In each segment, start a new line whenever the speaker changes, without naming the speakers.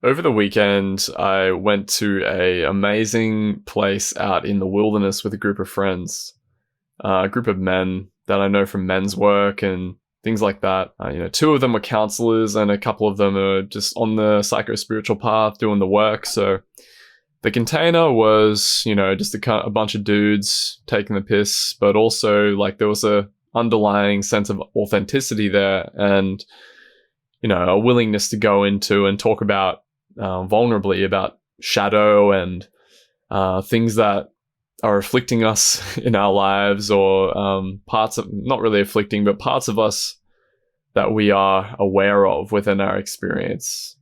Over the weekend, I went to a amazing place out in the wilderness with a group of friends, a group of men that I know from men's work and things like that. Two of them were counselors and a couple of them are just on the psycho-spiritual path doing the work. So the container was, just a bunch of dudes taking the piss, but also like there was a underlying sense of authenticity there and, a willingness to go into and talk about vulnerably about shadow and things that are afflicting us in our lives, or parts of, not really afflicting, but parts of us that we are aware of within our experience.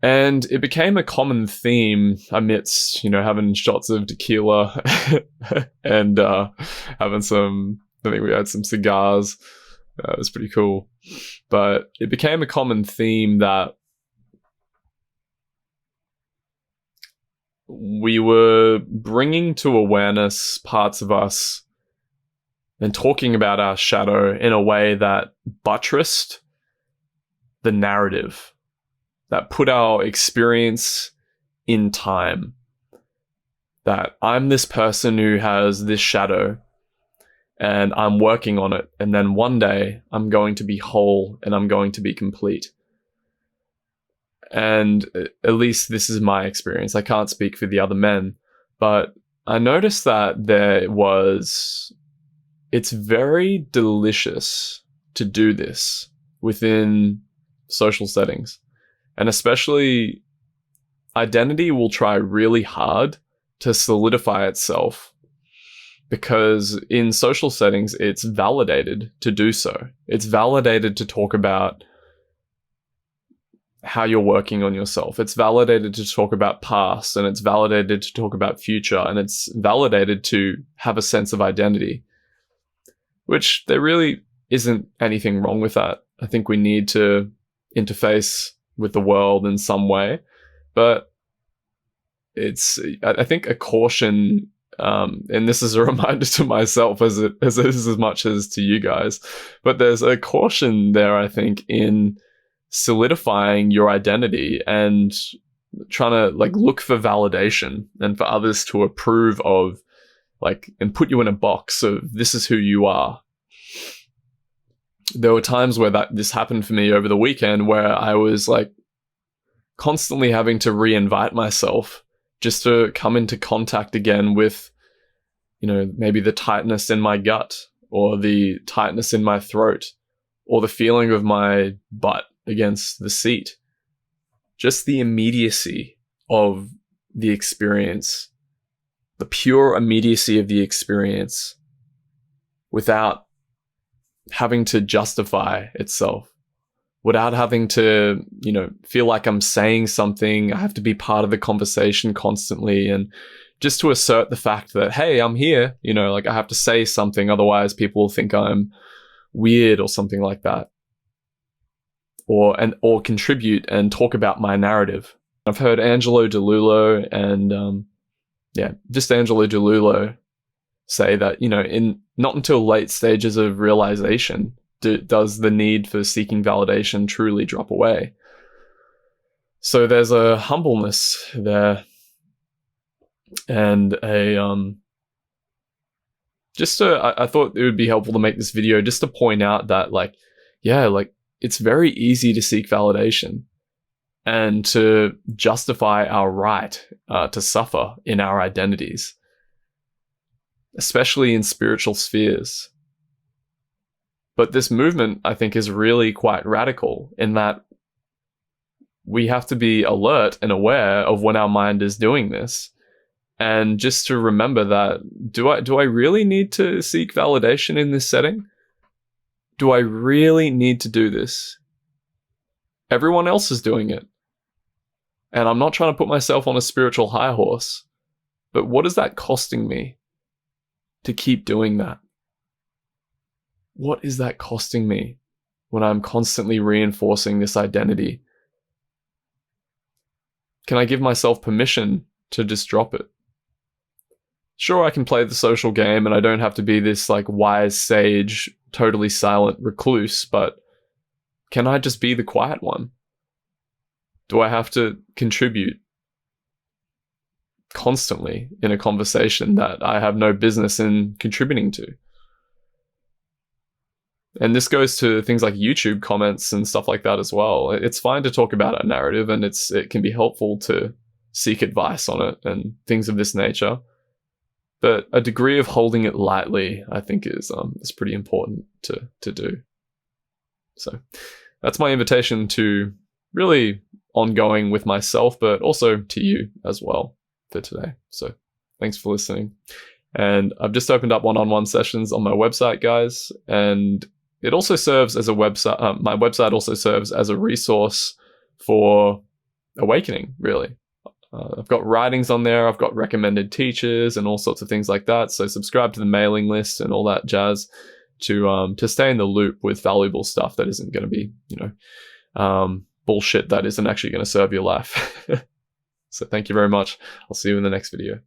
And it became a common theme amidst, having shots of tequila and having I think we had some cigars. It was pretty cool. But it became a common theme that we were bringing to awareness parts of us and talking about our shadow in a way that buttressed the narrative, that put our experience in time. That I'm this person who has this shadow and I'm working on it, and then one day I'm going to be whole and I'm going to be complete. And at least this is my experience. I can't speak for the other men, but I noticed that it's very delicious to do this within social settings. And especially identity will try really hard to solidify itself because in social settings, it's validated to do so. It's validated to talk about how you're working on yourself. It's validated to talk about past, and it's validated to talk about future, and it's validated to have a sense of identity, which there really isn't anything wrong with that. I think we need to interface with the world in some way, but it's, I think, a caution, and this is a reminder to myself as it is as much as to you guys, but there's a caution there, I think, in solidifying your identity and trying to look for validation and for others to approve of and put you in a box of this is who you are. There were times where this happened for me over the weekend where I was constantly having to reinvite myself just to come into contact again with, maybe the tightness in my gut or the tightness in my throat or the feeling of my butt against the seat. Just the immediacy of the experience, the pure immediacy of the experience without having to justify itself, without having to, feel like I'm saying something. I have to be part of the conversation constantly. And just to assert the fact that, hey, I'm here, I have to say something. Otherwise people will think I'm weird or something like that. Or contribute and talk about my narrative. I've heard Angelo Dilullo and just Angelo Dilullo say that, in not until late stages of realization does the need for seeking validation truly drop away. So there's a humbleness there and I thought it would be helpful to make this video just to point out that it's very easy to seek validation and to justify our right to suffer in our identities, especially in spiritual spheres. But this movement, I think, is really quite radical in that we have to be alert and aware of when our mind is doing this. And just to remember that, do I really need to seek validation in this setting? Do I really need to do this? Everyone else is doing it. And I'm not trying to put myself on a spiritual high horse, but what is that costing me to keep doing that? What is that costing me when I'm constantly reinforcing this identity? Can I give myself permission to just drop it? Sure, I can play the social game and I don't have to be this wise sage, totally silent recluse, but can I just be the quiet one? Do I have to contribute constantly in a conversation that I have no business in contributing to? And this goes to things like YouTube comments and stuff like that as well. It's fine to talk about a narrative, and it can be helpful to seek advice on it and things of this nature. But a degree of holding it lightly, I think, is pretty important to do. So that's my invitation to really ongoing with myself, but also to you as well for today. So thanks for listening. And I've just opened up one-on-one sessions on my website, guys, and it also serves as a website. My website also serves as a resource for awakening, really. I've got writings on there. I've got recommended teachers and all sorts of things like that. So subscribe to the mailing list and all that jazz to stay in the loop with valuable stuff that isn't going to be, bullshit that isn't actually going to serve your life. So thank you very much. I'll see you in the next video.